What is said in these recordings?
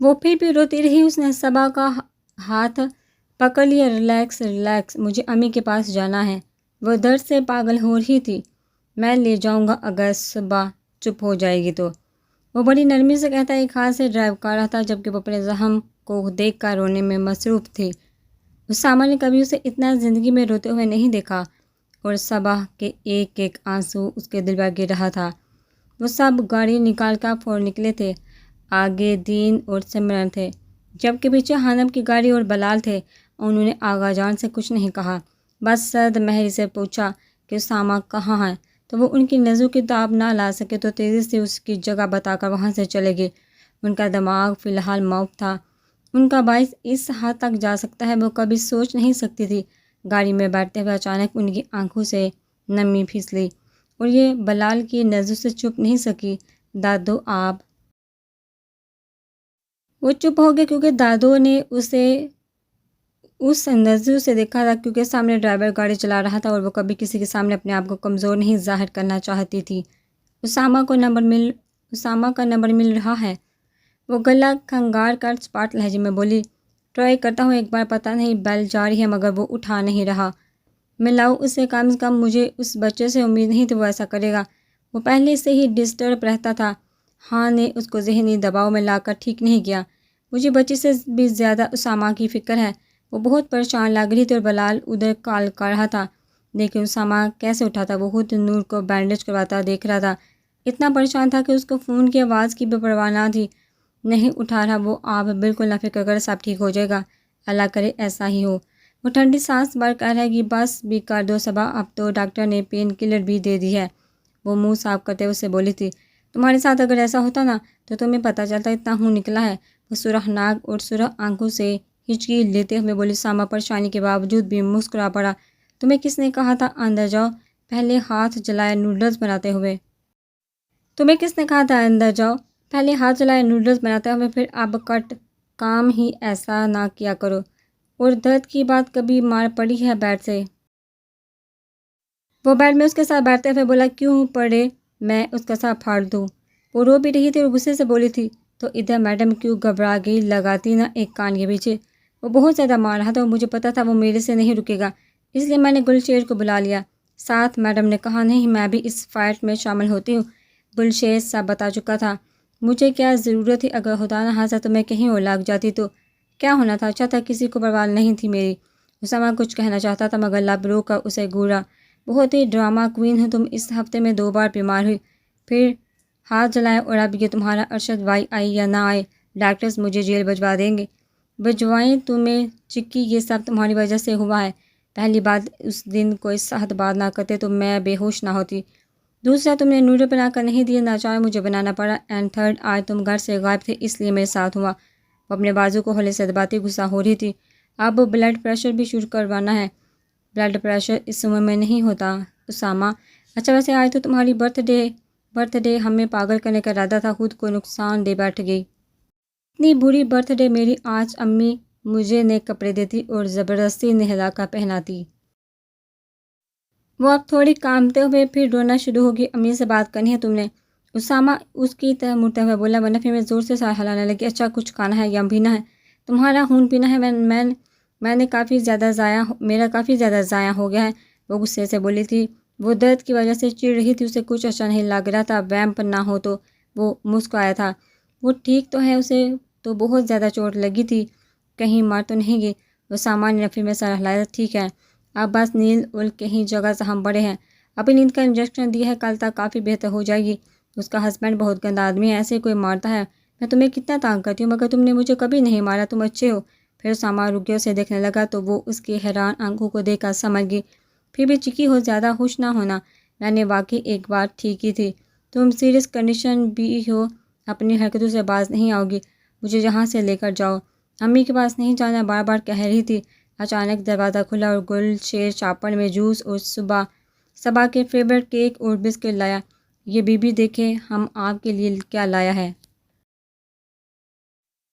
وہ پھر بھی روتی رہی۔ اس نے صبا کا ہاتھ پکڑ لیا۔ ریلیکس ریلیکس، مجھے امی کے پاس جانا ہے۔ وہ درد سے پاگل ہو رہی تھی۔ میں لے جاؤں گا اگر صبا چپ ہو جائے گی تو، وہ بڑی نرمی سے کہتا۔ ایک ہاتھ سے ڈرائیو کر رہا تھا جبکہ وہ اپنے زخم کو دیکھ کر رونے میں مصروف تھی۔ اسامہ نے کبھی اسے اتنا زندگی میں روتے ہوئے نہیں دیکھا، اور صبا کے ایک ایک آنسو اس کے دل پر گر رہا تھا۔ وہ سب گاڑی نکال کر پھوڑ نکلے تھے۔ آگے دین اور سمرن تھے جبکہ پیچھے حنب کی گاڑی اور بلال تھے۔ انہوں نے آغا جان سے کچھ نہیں کہا، بس سرد مہری سے پوچھا کہ اسامہ کہاں ہے، تو وہ ان کی نظروں کی تاب نہ لا سکے تو تیزی سے اس کی جگہ بتا کر وہاں سے چلے گئے۔ ان کا دماغ فی الحال معاف تھا۔ ان کا باعث اس حد تک جا سکتا ہے وہ کبھی سوچ نہیں سکتی تھی۔ گاڑی میں بیٹھتے ہوئے اچانک ان کی آنکھوں سے نمی پھسلی اور یہ بلال کی نظروں سے چھپ نہیں سکی۔ دادو آپ۔ وہ چپ ہو گئے کیونکہ دادو نے اسے اس نظروں سے دیکھا تھا، کیونکہ سامنے ڈرائیور گاڑی چلا رہا تھا اور وہ کبھی کسی کے سامنے اپنے آپ کو کمزور نہیں ظاہر کرنا چاہتی تھی۔ اسامہ کا نمبر مل رہا ہے، وہ گلا کھنگار کر سپاٹ لہجے میں بولی۔ ٹرائی کرتا ہوں ایک بار، پتہ نہیں بیل جا رہی ہے مگر وہ اٹھا نہیں رہا۔ میں لاؤں اسے، کم از کم مجھے اس بچے سے امید نہیں تھی وہ ایسا کرے گا۔ وہ پہلے سے ہی ڈسٹرب رہتا تھا۔ ہاں نے اس کو ذہنی دباؤ میں لا کر ٹھیک نہیں کیا۔ مجھے بچے سے بھی زیادہ اسامہ کی فکر ہے۔ وہ بہت پریشان لگ رہی تھی اور بلال ادھر کال کر رہا تھا، لیکن اسامہ کیسے اٹھاتا؟ وہ خود نور کو بینڈیج کرواتا دیکھ رہا تھا۔ اتنا پریشان تھا کہ اس کو فون کی آواز کی بھی پرواہ نہ تھی۔ نہیں اٹھا رہا وہ، آپ بالکل نہ فکر کر، سب ٹھیک ہو جائے گا، اللہ کرے ایسا ہی ہو۔ وہ ٹھنڈی سانس بھر کر رہے گی، بس بھی کر دو صبا، اب تو ڈاکٹر نے پین کلر بھی دے دی ہے۔ وہ منہ صاف کرتے اسے بولی تھی، تمہارے ساتھ اگر ایسا ہوتا نا تو تمہیں پتہ چلتا اتنا خون نکلا ہے۔ وہ سرخ ناک اور سرخ آنکھوں سے ہچکی لیتے ہوئے بولی۔ سامہ پریشانی کے باوجود بھی مسکرا پڑا۔ تمہیں کس نے کہا تھا اندر جاؤ؟ پہلے ہاتھ جلائے نوڈلز بناتے ہوئے۔ تمہیں کس نے کہا تھا اندر جاؤ؟ پہلے ہاتھ جلائے نوڈلز بناتے ہوئے، پھر اب کٹ کام ہی ایسا نہ کیا کرو۔ اور درد کی بات کبھی مار پڑی ہے بیڈ سے؟ وہ بیڈ میں اس کے ساتھ بیٹھتے ہوئے بولا، کیوں پڑے میں اس کا ساتھ پھاڑ دوں؟ وہ رو بھی رہی تھی اور غصے سے بولی تھی، تو ادھر میڈم کیوں گھبرا گئی؟ لگاتی نا ایک کان کے پیچھے۔ وہ بہت زیادہ مار رہا تھا اور مجھے پتا تھا وہ میرے سے نہیں رکے گا، اس لیے میں نے گلشیر کو بلا لیا ساتھ۔ میڈم نے کہا، نہیں میں بھی اس فائٹ میں شامل ہوتی ہوں۔ گلشیر سب بتا چکا تھا، مجھے کیا ضرورت تھی؟ اگر خدا نہ خواستہ تو میں کہیں اور لگ جاتی تو کیا ہونا تھا؟ اچھا تھا کسی کو پرواہ نہیں تھی میری۔ اسامہ کچھ کہنا چاہتا تھا مگر لب رو کر اسے گھورا۔ بہت ہی ڈرامہ کوئین ہو تم، اس ہفتے میں 2 بار بیمار ہوئی، پھر ہاتھ جلائے، اور اب یہ تمہارا ارشد بھائی آئے یا نہ آئے ڈاکٹرز مجھے جیل بھجوا دیں گے۔ بھجوائیں تمہیں چکی، یہ سب تمہاری وجہ سے ہوا ہے۔ پہلی بات، اس دن کوئی صحت بات نہ کرتے تو میں بے ہوش نہ ہوتی۔ دوسرا، تم نے نوڈل بنا کر نہیں دیے، ناچار مجھے بنانا پڑا۔ اینڈ تھرڈ، آج تم گھر سے غائب تھے اس لیے میرے ساتھ ہوا۔ وہ اپنے بازو کو ہولے سے دباتی غصہ ہو رہی تھی۔ اب بلڈ پریشر بھی شروع کروانا ہے۔ بلڈ پریشر اس عمر میں نہیں ہوتا اسامہ۔ اچھا ویسے آج تو تمہاری برتھ ڈے ہمیں پاگل کرنے کا ارادہ تھا، خود کو نقصان دے بیٹھ گئی۔ اتنی بری برتھ ڈے میری، آج امی مجھے نئے کپڑے دیتی اور زبردستی نہلا کر پہناتی۔ وہ اب تھوڑی کانپتے ہوئے پھر رونا شروع ہوگی۔ امی سے بات کرنی ہے تم نے؟ اسامہ اس کی طرف مڑتے ہوئے بولا، ورنہ پھر میں زور سے سر ہلانے لگی۔ اچھا کچھ کھانا ہے یا پینا ہے؟ تمہارا خون پینا ہے؟ میرا کافی زیادہ ضائع ہو گیا ہے، وہ غصے سے بولی تھی۔ وہ درد کی وجہ سے چڑ رہی تھی، اسے کچھ اچھا نہیں لگ رہا تھا۔ ویمپ نہ ہو تو وہ مسکرایا تھا۔ وہ ٹھیک تو ہے، اسے تو بہت زیادہ چوٹ لگی تھی، کہیں مار تو نہیں گئی؟ وہ سامان نفی میں سر ہلایا، ٹھیک ہے اب بس نیند اول کہیں جگہ زخم بڑے ہیں، ابھی نیند کا انجیکشن دیا ہے، کل تک کافی بہتر ہو جائے گی۔ اس کا ہسبینڈ بہت گندا آدمی ہے، ایسے کوئی مارتا ہے؟ میں تمہیں کتنا تانگ کرتی ہوں مگر تم نے مجھے کبھی نہیں مارا، تم اچھے ہو۔ پھر اسامہ رک گیا، اسے دیکھنے لگا تو وہ اس کی حیران آنکھوں کو دیکھ کر سمجھ گئی۔ پھر بھی چکی ہو، زیادہ خوش نہ ہونا، میں نے واقعی ایک بار ٹھیک کی تھی، تم سیریس کنڈیشن بھی ہو، اپنی حرکتوں سے باز نہیں آؤ گی، مجھے یہاں سے لے کر جاؤ۔ امی کے پاس نہیں جانا بار بار کہہ رہی تھی۔ اچانک دروازہ کھلا اور گلشیر چاپڑ میں جوس اور صبا کے فیورٹ کیک اور بسکٹ لایا۔ یہ بی بی دیکھیں ہم آپ کے لیے کیا لایا ہے۔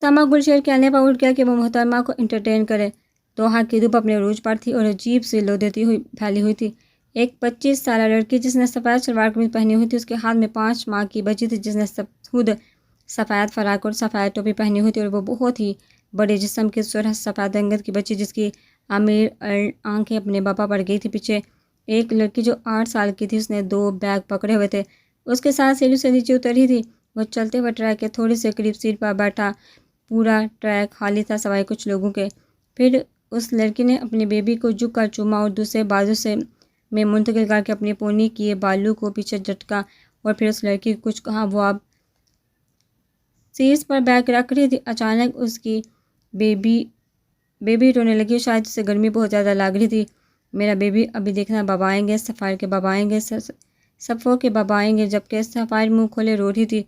اسامہ گلشیر کے آنے پر اٹھ گیا کہ وہ محترمہ کو انٹرٹین کرے۔ دوحہ کی دھوپ اپنے عروج پر تھی اور عجیب سی لو دیتی ہوئی پھیلی ہوئی تھی۔ ایک 25 سالہ لڑکی جس نے سفید شلوار قمیض پہنی ہوئی تھی، اس کے ہاتھ میں 5 ماہ کی بچی تھی جس نے خود سفید فراق اور سفید ٹوپی پہنی ہوئی تھی اور وہ بہت ہی بڑے جسم کی سرخ سفید رنگت کی بچی جس کی امیر آنکھیں اپنے باپا پڑ گئی تھی. پیچھے ایک لڑکی جو 8 سال کی تھی، اس نے 2 بیگ پکڑے ہوئے تھے، اس کے ساتھ سیڑھی سے نیچے اتر رہی تھی. وہ چلتے ہوئے ٹرک کے تھوڑے سے قریب سیٹ پر بیٹھا. پورا ٹرک خالی تھا سوائے کچھ لوگوں کے. پھر اس لڑکی نے اپنی بیبی کو جھک کر چوما اور دوسرے بازو سے میں منتقل کر کے اپنی پونی کیے بالوں کو پیچھے جھٹکا اور پھر اس لڑکی کو کچھ کہا. وہ اب سیٹس پر بیگ رکھ رہی تھی. اچانک اس کی بیبی رونے لگی. شاید اسے گرمی بہت زیادہ لگ رہی تھی. میرا بیبی ابھی دیکھنا، بابا آئیں گے، سفائر کے بابا آئیں گے، صفو کے بابا آئیں گے. جبکہ سفائر منہ کھولے رو رہی تھی.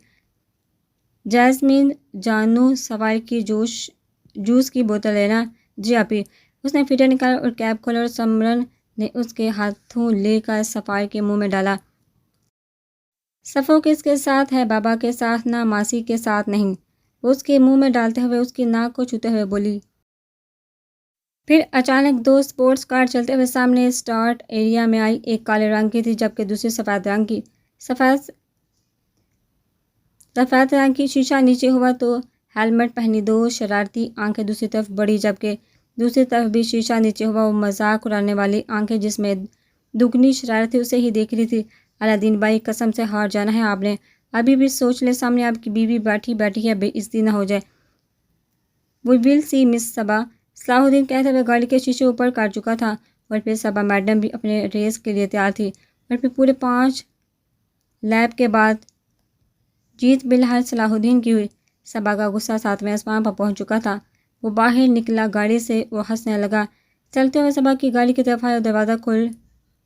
جیسمین جانو سفائر کی جوس کی بوتل لینا. جی آپی. اس نے فیٹر نکالا اور کیپ کھولا اور سمرن نے اس کے ہاتھوں لے کر سفائر کے منہ میں ڈالا. صفو کس کے ساتھ ہے؟ بابا کے ساتھ نہ، ماسی کے ساتھ نہیں. اس کے منہ میں ڈالتے ہوئے اس کی ناک کو چھوتے ہوئے بولی. پھر اچانک 2 سپورٹس کار چلتے ہوئے سامنے اسٹارٹ ایریا میں آئی. ایک کالے رنگ کی تھی جبکہ دوسری سفید رنگ کی. سفید رنگ کی شیشہ نیچے ہوا تو ہیلمٹ پہنی 2 شرارتی آنکھیں دوسری طرف بڑھی، جبکہ دوسری طرف بھی شیشہ نیچے ہوا. وہ مذاق اڑانے والی آنکھیں جس میں دگنی شرارت تھی اسے ہی دیکھ رہی تھی. الدین بھائی، قسم سے ہار جانا ہے آپ نے. ابھی بھی سوچ لیں، سامنے آپ کی بیوی بیٹھی ہے، بے عزتی نہ ہو جائے. وی ول سی مس صبا. صلاح الدین کہتے ہوئے گاڑی کے شیشے اوپر کر چکا تھا. اور پھر صبا میڈم بھی اپنے ریس کے لیے تیار تھی. اور پھر پورے 5 لیپ کے بعد جیت بالہر صلاح الدین کی ہوئی. صبا کا غصہ 7ویں آسمان پر پہنچ چکا تھا. وہ باہر نکلا گاڑی سے. وہ ہنسنے لگا. چلتے ہوئے صبا کی گاڑی کی طرف آیا اور دروازہ کھل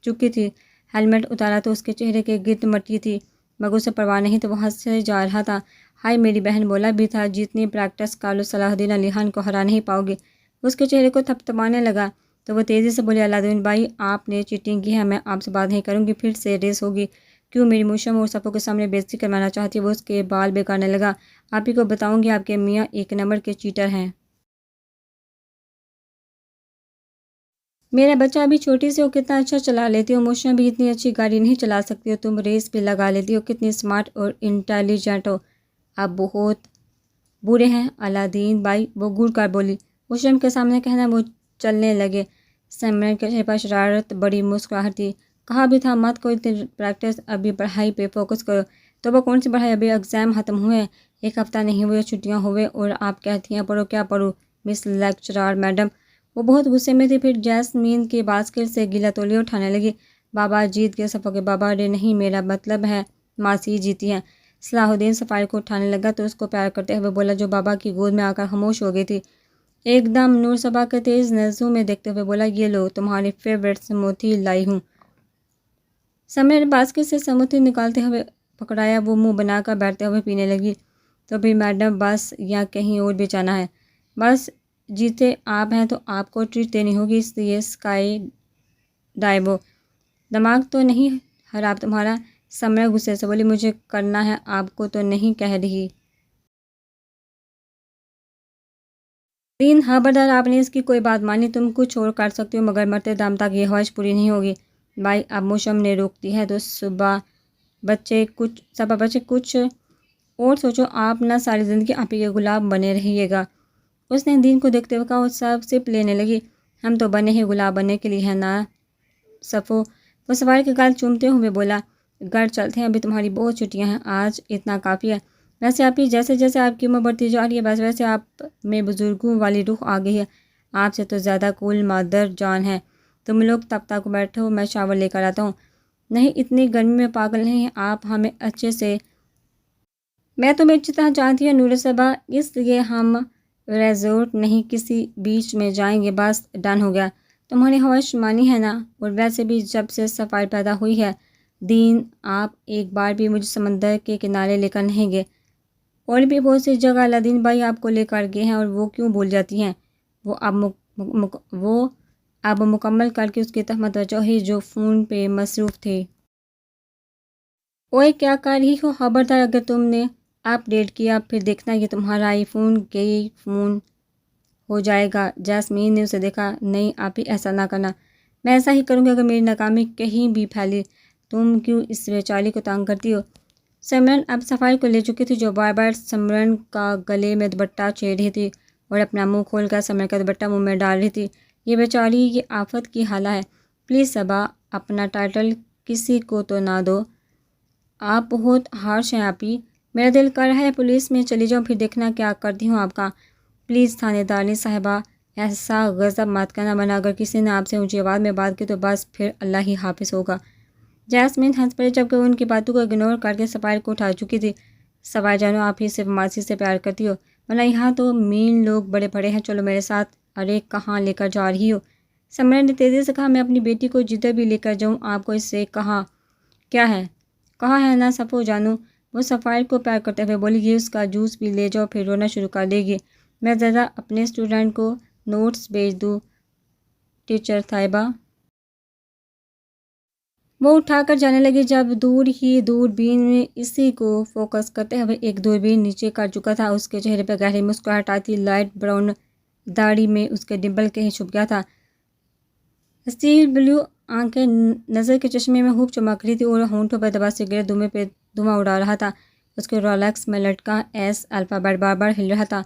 چکی تھی. ہیلمٹ اتارا تو اس کے چہرے کے گرد مٹی تھی، مگر اسے پرواہ نہیں تو وہ ہنسے جا رہا تھا. ہائے میری بہن بولا بھی تھا، جتنی پریکٹس کر لو صلاح الدین علی خان کو ہرا نہیں پاؤ گے. اس کے چہرے کو تھپتھپانے لگا تو وہ تیزی سے بولی، الدین بھائی آپ نے چیٹنگ کی ہے، میں آپ سے بات نہیں کروں گی، پھر سے ریس ہوگی. کیوں میری موشم اور صفوں کے سامنے بے عزتی کروانا چاہتی ہے؟ وہ اس کے بال بےکارنے لگا. آپ ہی کو بتاؤں گی، آپ کے میاں 1 نمبر کے چیٹر ہیں. میرا بچہ ابھی چھوٹی سی ہو، کتنا اچھا چلا لیتی ہو. موشا بھی اتنی اچھی گاڑی نہیں چلا سکتی ہو، تم ریس بھی لگا لیتی ہو. کتنی اسمارٹ اور انٹیلیجنٹ ہو. آپ بہت برے ہیں الدین بھائی، وہ گڑ کر بولی. موشم کے سامنے کہنا. وہ چلنے لگے. سمرن کے چہرے پر شرارت بڑی مسکراہٹ تھی. کہا بھی تھا مت کوئی پریکٹس، ابھی پڑھائی پہ فوکس کرو. تو وہ کون سی پڑھائی؟ ابھی ایگزام ختم ہوئے، 1 ہفتہ نہیں ہوئے، چھٹیاں ہوئے اور آپ کہتی ہیں پڑھو. کیا پڑھوں مس لیکچرار میڈم؟ وہ بہت غصے میں تھی. پھر جیسمین کے باسکٹ سے گیلا تولیہ اٹھانے لگی. بابا جیت گئے. صفوں کے بابا. ارے نہیں، میرا مطلب ہے ماسی جیتی ہیں. صلاح الدین سفائر کو اٹھانے لگا تو اس کو پیار کرتے ہوئے بولا، جو بابا کی گود میں آ کر خاموش ہو گئی تھی. ایک دم نور صبا کے تیز نظروں میں دیکھتے ہوئے بولا، یہ لو تمہاری فیورٹ سموتھی لائی ہوں. سمر نے باسکٹ سے سموتھی نکالتے ہوئے پکڑایا. وہ منہ بنا کر بیٹھتے ہوئے پینے لگی. تو بھی میڈم بس، یا کہیں اور بھی جانا ہے؟ بس جیتے آپ ہیں تو آپ کو ٹریٹ دینی ہوگی، اس لیے اسکائی ڈائیو. دماغ تو نہیں خراب تمہارا؟ سمر غصے سے بولی. مجھے کرنا ہے، آپ کو تو نہیں کہہ رہی. دین خبردار، آپ نے اس کی کوئی بات مانی. تم کچھ اور کر سکتی ہو مگر مرتے دم تک یہ خواہش پوری نہیں ہوگی. بھائی اب موشم نے روک دی ہے تو سب بچے کچھ اور سوچو. آپ نہ ساری زندگی آپ ہی کے غلام بنے رہیے گا. اس نے دین کو دیکھتے ہوئے کہا اور سب سپ لینے لگی. ہم تو بنے ہی غلام بننے کے لیے ہیں نا صفو. وہ سوار کے گال چومتے ہوئے بولا. گھر چلتے ہیں، ابھی تمہاری بہت چھٹیاں ہیں، آج اتنا کافی ہے. ویسے آپ ہی جیسے جیسے آپ کی عمر بڑھتی جا رہی ہے بس ویسے آپ میں بزرگوں والی روح آ گئی ہے. آپ سے تو زیادہ کول مادر جان ہے. تم لوگ تب تک بیٹھو، میں شاور لے کر آتا ہوں. نہیں اتنی گرمی میں پاگل نہیں ہیں آپ، ہمیں اچھے سے. میں تمہیں اچھی طرح جانتی ہوں نور صبا، اس لیے ہم ریزورٹ نہیں کسی بیچ میں جائیں گے. بس ڈن ہو گیا. تمہاری خواہش مانی ہے نا. اور ویسے بھی جب سے صفائی پیدا ہوئی ہے دین، آپ ایک بار بھی مجھے سمندر کے کنارے لے کر نہیں گئے. اور بھی بہت سی جگہ الدین بھائی آپ کو لے کر گئے ہیں، اور وہ کیوں بھول جاتی ہیں؟ وہ اب مکمل کر کے اس کی طرف متوجہ ہوئی جو فون پہ مصروف تھے. اوئے کیا کر رہی ہو؟ خبردار اگر تم نے اپ ڈیٹ کیا پھر دیکھنا یہ تمہارا آئی فون گئی فون ہو جائے گا. جیسمین نے اسے دیکھا. نہیں آپ ہی ایسا نہ کرنا. میں ایسا ہی کروں گی اگر میری ناکامی کہیں بھی پھیلی. تم کیوں اس بیچاری کو تنگ کرتی ہو؟ سمرن اب صفائی کو لے چکی تھی، جو بار بار سمرن کا گلے میں دوپٹہ چھیڑ رہی تھی اور اپنا منہ کھول کر سمرن کا دوپٹہ منہ میں ڈال رہی تھی۔ یہ بیچاری، یہ آفت کی حالہ ہے۔ پلیز صبا، اپنا ٹائٹل کسی کو تو نہ دو، آپ بہت ہارش ہیں آپی۔ میرا دل کر رہا ہے پولیس میں چلی جاؤں، پھر دیکھنا کیا کرتی ہوں آپ کا۔ پلیز تھانے دارنی صاحبہ، ایسا غضب مت کرنا، ورنہ اگر کسی نے آپ سے اونچی آواز میں بات کی تو بس پھر اللہ ہی حافظ ہوگا۔ جیسمین ہنس پڑی، جبکہ ان کی باتوں کو اگنور کر کے سفائر کو اٹھا چکی تھی۔ سفائر جانو، آپ ہی صرف ماسی سے پیار کرتی ہو، ورنہ یہاں تو مین لوگ بڑے بڑے ہیں، چلو میرے ساتھ۔ ارے کہاں لے کر جا رہی ہو؟ سمرن نے تیزی سے کہا، میں اپنی بیٹی کو جدھر بھی لے کر جاؤں آپ کو اس سے کہا کیا ہے؟ کہا ہے نا صفو جانو۔ وہ سفائر کو پیار کرتے ہوئے بولی، یہ اس کا جوس بھی لے جاؤ، پھر رونا شروع کر دے گی۔ میں ذرا اپنے اسٹوڈنٹ کو نوٹس بھیج دوں ٹیچر صاحبہ۔ وہ اٹھا کر جانے لگی، جب دور ہی دوربین میں اسی کو فوکس کرتے ہوئے ایک دوربین نیچے کر چکا تھا۔ اس کے چہرے پر گہری مسکراہٹ آئی تھی، لائٹ براؤن داڑھی میں اس کے ڈمپل کہیں چھپ گیا تھا۔ اسٹیل بلیو آنکھیں نظر کے چشمے میں خوب چمک رہی تھی اور ہونٹوں پر دبا سگریٹ دھوئیں پہ دھواں اڑا رہا تھا۔ اس کے رولیکس میں لٹکا ایس الفابیٹ بار بار ہل رہا تھا۔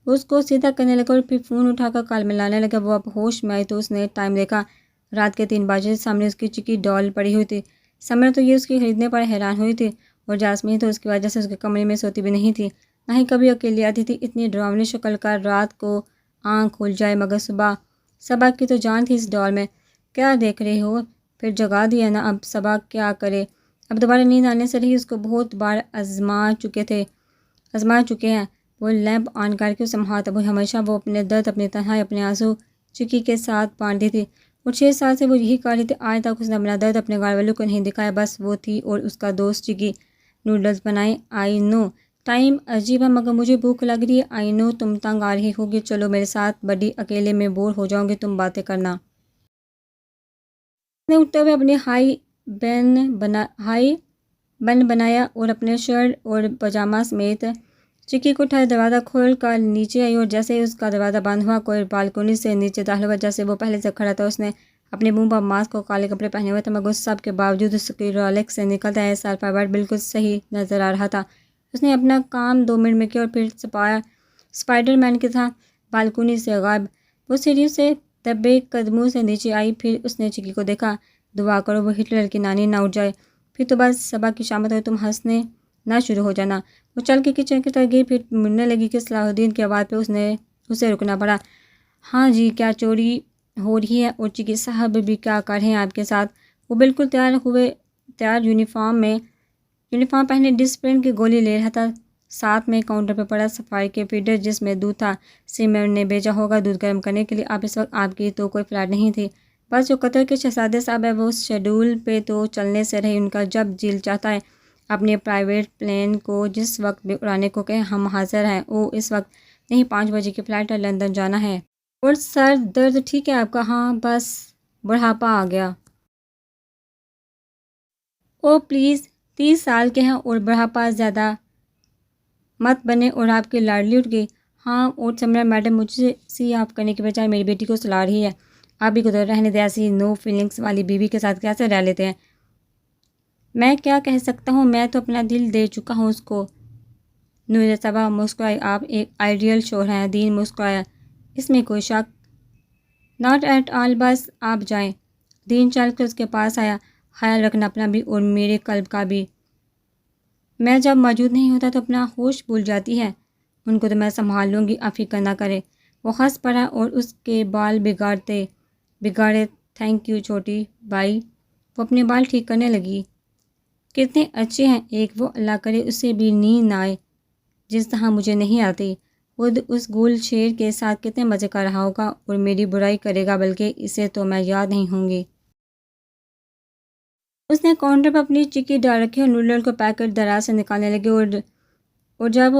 وہ اس کو سیدھا کرنے لگا اور پھر فون اٹھا کر کال میں لانے لگا۔ وہ اب ہوش میں آئی تو اس نے ٹائم دیکھا، رات کے 3 بجے۔ سامنے اس کی چکی ڈال پڑی ہوئی تھی۔ سمرن تو یہ اس کی خریدنے پر حیران ہوئی تھی، اور جاسمین تو اس کی وجہ سے اس کے کمرے میں سوتی بھی نہیں تھی، نہ ہی کبھی اکیلی آتی تھی۔ اتنی ڈراؤنی شکل کا رات کو آنکھ کھل جائے، مگر صبا کی تو جان تھی اس ڈال میں۔ کیا دیکھ رہے ہو؟ پھر جگا دیا نا۔ اب صبا کیا کرے؟ اب دوبارہ نیند آنے سے رہی، اس کو بہت بار آزما چکے ہیں۔ وہ لیمپ آن کر کے اسے ہاتھ اب ہمیشہ وہ اپنے درد، اپنی تنہائی، اپنے آنسو چکی کے ساتھ بانٹتی تھی، اور 6 سال سے وہ یہی کر رہی تھی۔ آج تک اس نے اپنا درد اپنے گھر والوں کو نہیں دکھایا، بس وہ تھی اور اس کا دوست چکی۔ نوڈلز بنائیں؟ آئی نو ٹائم عجیب ہے، مگر مجھے بھوک لگ رہی ہے۔ آئی نو تم تنگ آ رہی ہوگی، چلو میرے ساتھ، بڑی اکیلے میں بور ہو جاؤں گی، تم باتیں کرنا۔ اس نے اٹھتے ہوئے اپنی ہائی بن بنایا اور اپنے شرٹ اور پاجامہ سمیت چکی کو اٹھایا۔ دروازہ کھول کر نیچے آئی، اور جیسے ہی اس کا دروازہ بند ہوا، کوئی بالکونی سے نیچے داخل ہوا۔ جیسے وہ پہلے سے کھڑا تھا، اس نے اپنے منہ پر ماسک اور کالے کپڑے پہنے ہوئے تھے، مگر اس سب کے باوجود اس کی رولیکس سے نکلتا ایس الفابیٹ بالکل صحیح نظر آ رہا تھا۔ اس نے اپنا کام 2 منٹ میں کیا اور پھر اسپائڈر مین کی طرح بالکونی سے غائب۔ وہ سیڑھیوں سے دبے قدموں سے نیچے آئی، پھر اس نے چکی کو دیکھا۔ دعا کرو وہ ہٹلر کی نانی نہ اٹھ جائے، پھر تو بس صبا کی شامت ہوئی، تم ہنسنے نہ شروع ہو جانا۔ وہ چل کے کچن کی طرف گئی، پھر مڑنے لگی کہ صلاح الدین کی آواز پہ اسے رکنا پڑا۔ ہاں جی، کیا چوری ہو رہی ہے؟ اور چکی صاحب بھی کیا کر رہے ہیں آپ کے ساتھ؟ وہ بالکل تیار یونیفارم پہنے ڈسپلن کی گولی لے رہا تھا۔ ساتھ میں کاؤنٹر پہ پڑا صفائی کے فیڈر جس میں دودھ تھا۔ سمرن نے بھیجا ہوگا دودھ گرم کرنے کے لیے۔ اب اس وقت آپ کی تو کوئی فلائٹ نہیں تھی، بس جو قطر کے شہزادے صاحب ہے وہ اس شیڈول پہ تو چلنے سے رہے، ان کا جب جیل چاہتا ہے اپنے پرائیویٹ پلین کو جس وقت بھی اڑانے کو کہیں، ہم حاضر ہیں۔ اس وقت نہیں، 5 بجے کی فلائٹ ہے، لندن جانا ہے۔ اور سر درد ٹھیک ہے آپ کا؟ ہاں بس بڑھاپا آ گیا۔ او پلیز، 30 سال کے ہیں اور بڑھاپا زیادہ مت بنے، اور آپ کی لاڈلی اٹھ گئی۔ ہاں، اور سمرن میڈم مجھے سی آف کرنے کے بجائے میری بیٹی کو سلا رہی ہے۔ آپ بھی کو رہنے دے، ایسی نو فیلنگس والی بیوی کے ساتھ کیسے رہ لیتے ہیں؟ میں کیا کہہ سکتا ہوں، میں تو اپنا دل دے چکا ہوں اس کو۔ نور صبا مسکرائی، آپ ایک آئیڈیل شوہر ہیں۔ دین مسکرایا، اس میں کوئی شک ناٹ ایٹ آل، بس آپ جائیں۔ دین چل کر اس کے پاس آیا، خیال رکھنا اپنا بھی اور میرے قلب کا بھی۔ میں جب موجود نہیں ہوتا تو اپنا ہوش بھول جاتی ہے۔ ان کو تو میں سنبھال لوں گی، آپ فکر نہ کرے۔ وہ ہنس پڑا اور اس کے بال بگاڑے تھینک یو چھوٹی بائی۔ وہ اپنے بال ٹھیک کرنے لگی۔ کتنے اچھے ہیں ایک، وہ اللہ کرے اسے بھی نیند نہ آئے جس طرح مجھے نہیں آتی۔ خود اس گول شیر کے ساتھ کتنے مزے کر رہا ہوگا اور میری برائی کرے گا، بلکہ اسے تو میں یاد نہیں ہوں گی۔ اس نے کاؤنٹر پر اپنی چکی ڈال رکھی اور نوڈل کو پیکٹ دراز سے نکالنے لگی، اور جب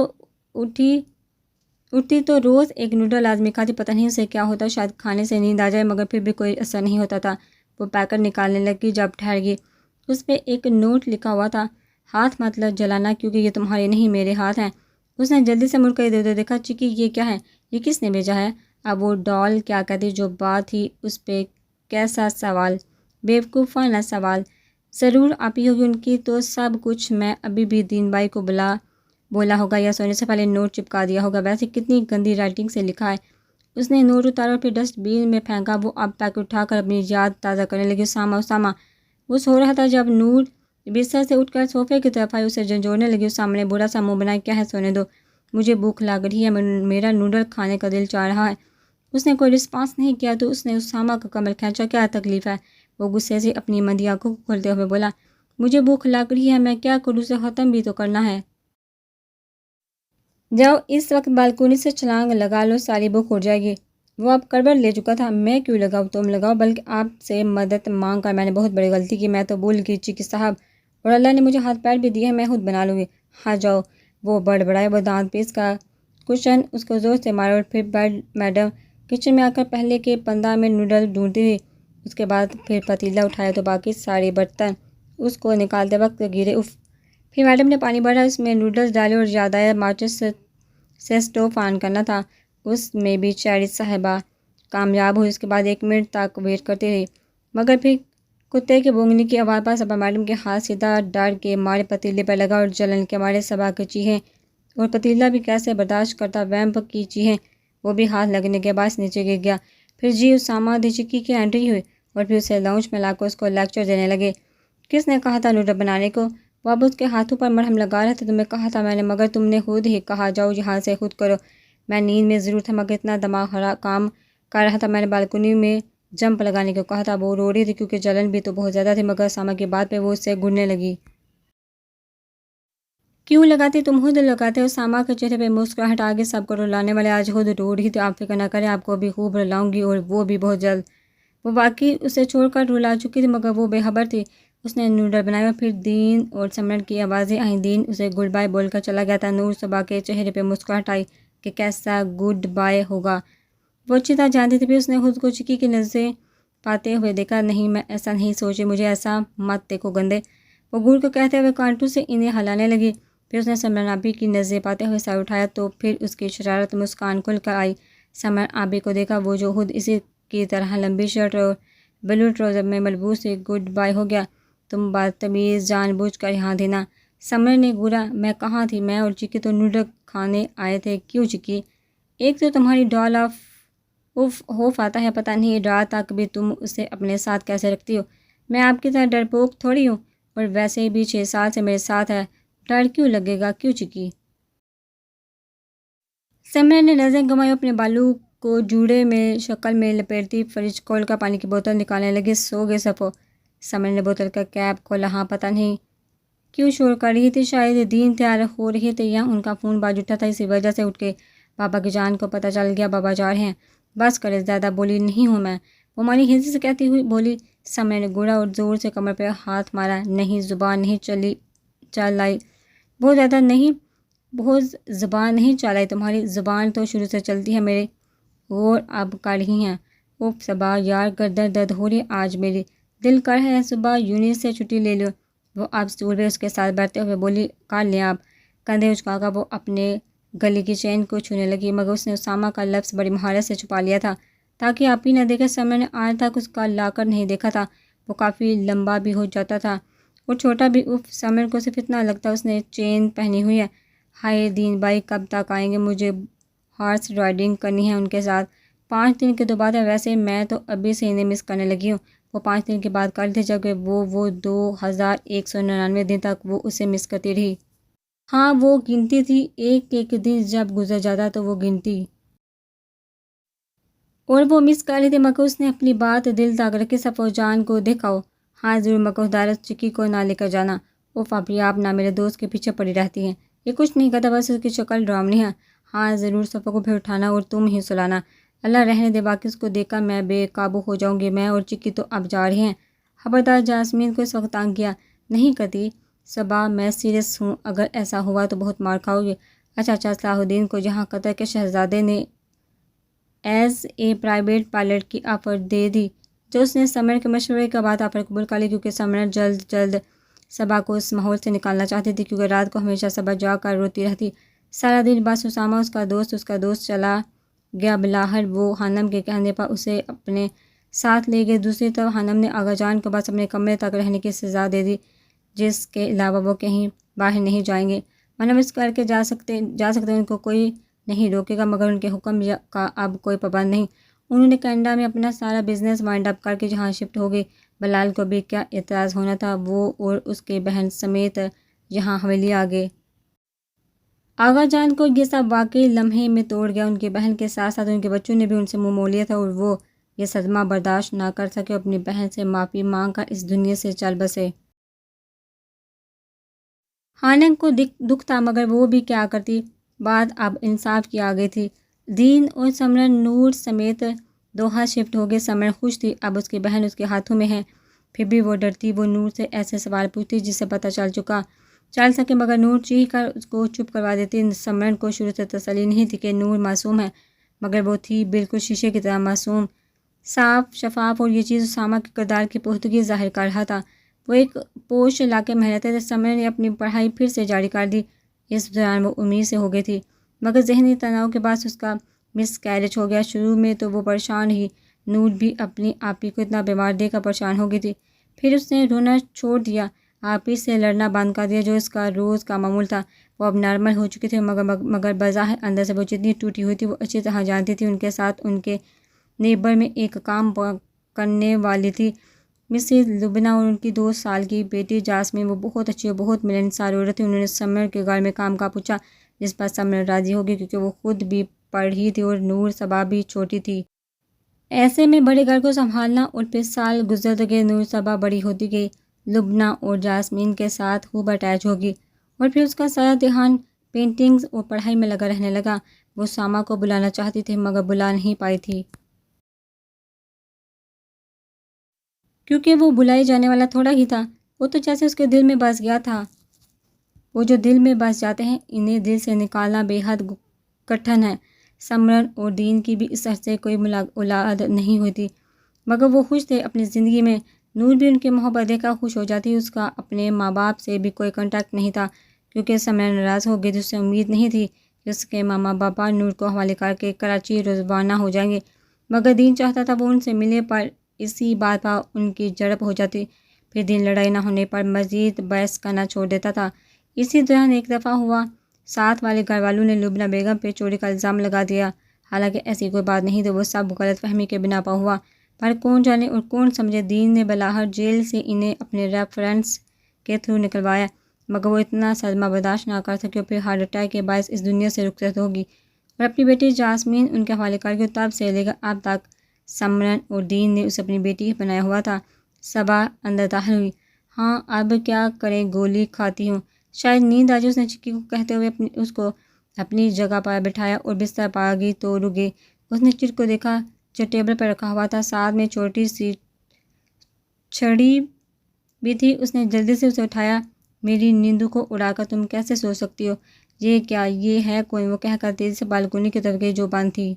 اٹھتی تو روز ایک نوڈل لازمی کھاتی۔ پتہ نہیں اسے کیا ہوتا، شاید کھانے سے نیند آ جائے، مگر پھر بھی کوئی اثر نہیں ہوتا تھا۔ وہ پیکٹ نکالنے لگی، جب ٹھہر گئی۔ اس پہ ایک نوٹ لکھا ہوا تھا، ہاتھ مطلب جلانا کیونکہ یہ تمہارے نہیں میرے ہاتھ ہیں۔ اس نے جلدی سے مڑ کر ادھر ادھر دیکھا۔ چکی یہ کیا ہے؟ یہ کس نے بھیجا ہے؟ اب وہ ڈال کیا کہتی جو بات تھی اس پہ کیسا سوال، بیوقوفانہ سوال۔ ضرور آپ ہی ہوگی ان کی، تو سب کچھ میں ابھی بھی دین بھائی کو بولا ہوگا یا سونے سے پہلے نوٹ چپکا دیا ہوگا۔ ویسے کتنی گندی رائٹنگ سے لکھا ہے۔ اس نے نوٹ اتارا اور پھر ڈسٹ بین میں پھینکا۔ وہ اب پیک اٹھا کر اپنی یاد تازہ کرنے لگی۔ اسامہ وہ سو رہا تھا جب نور بستر سے اٹھ کر صوفے کی طرف آئی، اسے جھنجھوڑنے لگی۔ اس سامنے برا سا منہ بنائے، کیا ہے سونے دو، مجھے بھوک لگ رہی ہے، میرا نوڈل کھانے کا دل چاہ رہا ہے۔ اس نے کوئی رسپانس نہیں کیا تو اس نے اسامہ کا کمر کھینچا، کیا تکلیف ہے؟ وہ غصے سے اپنی مندی آنکھوں کو کھولتے ہوئے بولا، مجھے بھوک لگ رہی ہے، میں کیا کروں، اسے ختم بھی تو کرنا ہے۔ جاؤ اس وقت بالکونی سے چھلانگ لگا لو، ساری بھوک اڑ جائے گی۔ وہ اب کڑبڑ لے چکا تھا۔ میں کیوں لگاؤ، تم لگاؤ، بلکہ آپ سے مدد مانگ کر میں نے بہت بڑی غلطی کی، میں تو بھول گئی چکی صاحب، اور اللہ نے مجھے ہاتھ پیر بھی دیے ہیں، میں خود بنا لوں گی۔ ہاں جاؤ۔ وہ بڑبڑائے۔ وہ دانت پیس کا کشن اس کو زور سے مارا اور پھر میڈم کچن میں آ کر پہلے کے 15 منٹ نوڈل ڈھونڈتی رہی۔ اس کے بعد پھر پتیلا اٹھایا تو باقی سارے برتن اس کو نکالتے وقت گرے۔ اف۔ پھر میڈم نے پانی بھرا، اس میں نوڈلز ڈالے اور یاد آیا ماچس سے اسٹوو آن کرنا تھا۔ اس میں بھی چیری صاحبہ کامیاب ہوئی۔ اس کے بعد 1 منٹ تک ویٹ کرتی رہی، مگر پھر کتے کے بھونکنے کی آواز پر صبا میڈم کے ہاتھ سیدھا ڈر کے مارے پتیلے پر لگا اور جلن کے مارے صبا کی چیخیں، اور پتیلا بھی کیسے برداشت کرتا، ویمپ کی چیخیں، وہ بھی ہاتھ لگنے کے باعث نیچے گر گیا۔ پھر جی اسامہ دی چکی کی انٹری ہوئی اور پھر اسے لاؤنج میں لا کر اس کو لیکچر دینے لگے۔ کس نے کہا تھا نوڈل بنانے کو؟ وہ اب اس کے ہاتھوں پر مرہم لگا رہا تھا۔ تمہیں کہا تھا میں نے، مگر تم نے خود ہی کہا جاؤ یہاں سے، خود کرو۔ میں نیند میں ضرور تھا مگر اتنا دماغ کام کر رہا تھا، میں نے بالکونی میں جمپ لگانے کو کہا تھا۔ وہ رو رہی تھی کیونکہ جلن بھی تو بہت زیادہ تھی، مگر اسامہ کی بات پہ وہ اس سے گھڑنے لگی۔ کیوں لگاتی، تم خود لگاتے ہو۔ اسامہ کے چہرے پہ مسکراہٹ آ گئی، سب کو رلانے والے آج خود رو رہی تھی۔ آپ فکر نہ کریں، آپ کو بھی خوب رلاؤں گی، اور وہ بھی بہت جلد۔ وہ واقعی اسے چھوڑ کر رلا چکی تھی مگر وہ بے خبر تھی۔ اس نے نوڈل بنائے اور پھر دین اور سمرن کی آوازیں آئیں۔ دین اسے گڈ بائے بول کر چلا گیا تھا۔ نور صبا کے چہرے پہ مسکراہٹ آئی کہ کیسا گڈ بائے ہوگا، وہ اچھی طرح جانتی تھی۔ پھر اس نے خود کو چکی کی نظریں پاتے ہوئے دیکھا، نہیں میں ایسا نہیں سوچی، مجھے ایسا مت دیکھو گندے۔ وہ گڑ کو کہتے ہوئے کانٹوں سے انہیں ہلانے لگی۔ پھر اس نے سمرن آبی کی نظریں پاتے ہوئے سر اٹھایا تو پھر اس کی شرارت مسکان کھل کر آئی۔ سمرن آبی کو دیکھا، وہ جو خود اسی کی طرح لمبی شرٹ اور بلو ٹراؤزر میں ملبوس تھی۔ گڈ بائے ہو گیا، تم بدتمیز، جان بوجھ کر یہاں تھی نا؟ سمرن نے گھورا، میں کہاں تھی، میں اور چکی تو نوڈل کھانے آئے تھے۔ کیوں چکی؟ ایک تو تمہاری ڈال خوف آتا ہے، پتہ نہیں رات تک بھی تم اسے اپنے ساتھ کیسے رکھتی ہو۔ میں آپ کی طرح ڈرپوک تھوڑی ہوں، اور ویسے بھی 6 سال سے میرے ساتھ ہے، ڈر کیوں لگے گا؟ کیوں چکی؟ سمرن نے نظریں گنوائی، اپنے بالوں کو جوڑے میں شکل میں لپیٹتی فریج کھول کر پانی کی بوتل نکالنے لگی۔ سو گئے صفو؟ سمرن نے بوتل کا کیپ کھولا۔ ہاں، پتہ نہیں کیوں شور کر رہی تھی، شاید دین تیار ہو رہے تھے یا ان کا فون باز اٹھا تھا، اسی وجہ سے اٹھ کے بابا کی جان کو پتہ چل گیا بابا جا رہے ہیں۔ بس کرے، زیادہ بولی نہیں ہوں میں، وہ مانی ہنسی سے کہتی ہوئی بولی۔ سمرن نے گھوڑا اور زور سے کمر پہ ہاتھ مارا۔ نہیں، زبان نہیں چل آئی، بہت زیادہ نہیں، بہت زبان نہیں چل آئی تمہاری، زبان تو شروع سے چلتی ہے میرے، اور اب کر رہی ہیں۔ اوف صبا یار، گردن درد ہو رہی آج میری، دل کر ہے صبح یونٹ سے چھٹی لے لو۔ وہ اب اسٹول پہ اس کے ساتھ بیٹھتے ہوئے بولی، کر لیں آپ۔ کندھے اچکا کر وہ اپنے گلی کی چین کو چھونے لگی، مگر اس نے اسامہ کا لفظ بڑی مہارت سے چھپا لیا تھا تاکہ آپ ہی نہ دیکھے۔ سمرن نے آج تک اس کا لاکر نہیں دیکھا تھا، وہ کافی لمبا بھی ہو جاتا تھا اور چھوٹا بھی۔ اف، سمرن کو صرف اتنا لگتا اس نے چین پہنی ہوئی ہے۔ ہائے دین بھائی کب تک آئیں گے، مجھے ہارس رائڈنگ کرنی ہے ان کے ساتھ۔ 5 دن کے 2 بعد ہے، ویسے میں تو ابھی سے انہیں مس کرنے لگی ہوں۔ وہ 5 دن کے بعد کر تھے، جبکہ وہ 2199 دن تک وہ اسے مس کرتی رہی۔ ہاں، وہ گنتی تھی، ایک ایک دن جب گزر جاتا تو وہ گنتی، اور وہ مس کر رہی تھی، مگر اس نے اپنی بات دل تک رکھی۔ صفو جان کو دکھاؤ۔ ہاں ضرور، مگر خدارت چکی کو نہ لے کر جانا۔ اوف ابھی آپ نہ میرے دوست کے پیچھے پڑی رہتی ہیں، یہ کچھ نہیں کرتا، بس اس کی شکل ڈرامنی ہے۔ ہاں ضرور، صفو کو پھر اٹھانا اور تم ہی سلانا۔ اللہ رہنے دے، باقی اس کو دیکھ کر میں بے قابو ہو جاؤں گی۔ میں اور چکی تو اب جا رہے ہیں۔ خبردار، جاسمین کو اس وقت تنگ کیا نہیں کرتی صبا، میں سیریس ہوں، اگر ایسا ہوا تو بہت مار کھاؤ گی۔ اچھا، صلاح الدین کو جہاں قطر کے شہزادے نے ایز اے پرائیویٹ پائلٹ کی آفر دے دی، جو اس نے سمرن کے مشورے کے بعد آفر قبول کر لی، کیونکہ سمرن جلد صبا کو اس ماحول سے نکالنا چاہتی تھی، کیونکہ رات کو ہمیشہ صبا جا کر روتی رہتی سارا دن۔ بس اس کا دوست چلا گیا بلاہر۔ وہ خانم کے کہنے پر اسے اپنے ساتھ لے گئے۔ دوسری طرف حنم نے آغا جان کو بس اپنے کمرے تک رہنے کی سزا دے دی، جس کے علاوہ وہ کہیں باہر نہیں جائیں گے، ورنہ اس کر کے جا سکتے ان کو کوئی نہیں روکے گا، مگر ان کے حکم کا اب کوئی پابند نہیں۔ انہوں نے کینیڈا میں اپنا سارا بزنس وائنڈ اپ کر کے جہاں شفٹ ہو گئے۔ بلال کو بھی کیا اعتراض ہونا تھا، وہ اور اس کے بہن سمیت یہاں حویلی آ گئے۔ آغا جان کو یہ سب واقعی لمحے میں توڑ گیا۔ ان کی بہن کے ساتھ ساتھ ان کے بچوں نے بھی ان سے منہ موڑ لیا تھا، اور وہ یہ صدمہ برداشت نہ کر سکے اور اپنی بہن سے معافی مانگ کر اس دنیا سے چل بسے۔ حنم کو دکھ تھا، مگر وہ بھی کیا کرتی، بات اب انصاف کی آ گئی تھی۔ دین اور سمرن نور سمیت دوحہ شفٹ ہو گئے۔ سمرن خوش تھی، اب اس کی بہن اس کے ہاتھوں میں ہے، پھر بھی وہ ڈرتی۔ وہ نور سے ایسے سوال پوچھتی جس سے پتہ چل سکے، مگر نور چیخ کر اس کو چپ کروا دیتی۔ سمرن کو شروع سے تسلی نہیں تھی کہ نور معصوم ہے، مگر وہ تھی بالکل شیشے کی طرح معصوم، صاف شفاف، اور یہ چیز اسامہ کے کردار کی پختگی ظاہر کر رہا تھا۔ وہ ایک پوش علاقے میں رہتے تھے۔ سمرن نے اپنی پڑھائی پھر سے جاری کر دی۔ اس دوران وہ امید سے ہو گئی تھی، مگر ذہنی تناؤ کے بعد اس کا مس کیریج ہو گیا۔ شروع میں تو وہ پریشان ہی، نور بھی اپنی آپی کو اتنا بیمار دیکھ کر پریشان ہو گئی تھی۔ پھر اس نے رونا چھوڑ دیا، آپی سے لڑنا بند کر دیا، جو اس کا روز کا معمول تھا۔ وہ اب نارمل ہو چکی تھی، مگر بظاہر اندر سے وہ جتنی ٹوٹی ہوئی تھی وہ اچھی طرح جانتی تھی۔ ان کے ساتھ ان کے نیبر میں ایک کام کرنے والی تھی، مسز لبنہ، اور ان کی 2 سال کی بیٹی جاسمین۔ وہ بہت اچھی اور بہت ملنسار عورت تھی۔ انہوں نے سمرن کے گھر میں کام کا پوچھا، جس پر سمرن راضی ہو گئی، کیونکہ وہ خود بھی پڑھ رہی تھی اور نور صبا بھی چھوٹی تھی۔ ایسے میں بڑے گھر کو سنبھالنا، اور پھر سال گزرتے گئے، نور صبا بڑی ہوتی گئی، لبنہ اور جاسمین کے ساتھ خوب اٹیچ ہوگی، اور پھر اس کا سارا دھیان پینٹنگز اور پڑھائی میں لگا رہنے لگا۔ وہ سامہ کو بلانا چاہتی تھی، مگر بلا نہیں پائی تھی، کیونکہ وہ بلائی جانے والا تھوڑا ہی تھا۔ وہ تو جیسے اس کے دل میں بس گیا تھا۔ وہ جو دل میں بس جاتے ہیں، انہیں دل سے نکالنا بے حد کٹھن ہے۔ سمرن اور دین کی بھی اس عرصے کوئی اولاد نہیں ہوئی تھی، مگر وہ خوش تھے اپنی زندگی میں۔ نور بھی ان کی محبت دیکھ کر خوش ہو جاتی۔ اس کا اپنے ماں باپ سے بھی کوئی کنٹیکٹ نہیں تھا، کیونکہ سمرن ناراض ہو گئی تھی۔ اس سے امید نہیں تھی کہ اس کے ماما باپا نور کو حوالے کر کے کراچی روانہ ہو جائیں گے، مگر دین چاہتا تھا وہ ان سے ملے، پر اسی بات پر ان کی جھڑپ ہو جاتی۔ پھر دین لڑائی نہ ہونے پر مزید بحث کرنا چھوڑ دیتا تھا۔ اسی دوران ایک دفعہ ہوا، ساتھ والے گھر والوں نے لبنہ بیگم پہ چوری کا الزام لگا دیا، حالانکہ ایسی کوئی بات نہیں تھی، وہ سب غلط فہمی کے بنا پر ہوا۔ پر کون جانے اور کون سمجھے، دین نے بلاہر جیل سے انہیں اپنے ریفرنس کے تھرو نکلوایا، مگر وہ اتنا صدمہ برداشت نہ کر سکے، اور پھر ہارٹ اٹیک کے باعث اس دنیا سے رخصت ہوگی، اور اپنی بیٹی جاسمین ان کے حوالے کر کے۔ تب سے لے کر اب تک سمرن اور دین نے اسے اپنی بیٹی بنایا ہوا تھا۔ صبا اندر داخل ہوئی۔ ہاں اب کیا کریں، گولی کھاتی ہوں، شاید نیند آ جائے، اس نے چکی کو کہتے ہوئے اس کو اپنی جگہ پر بٹھایا اور بستر پر آ گئی تو رک گئی۔ اس نے چٹ کو دیکھا جو ٹیبل پر رکھا ہوا تھا، ساتھ میں چھوٹی سی چھڑی بھی تھی۔ اس نے جلدی سے اسے اٹھایا۔ میری نیندوں کو اڑا کر تم کیسے سو سکتی ہو، یہ کیا یہ ہے کوئی، وہ کہہ کر تیزی سے بالکونی کی طرف گئی جو بند تھی۔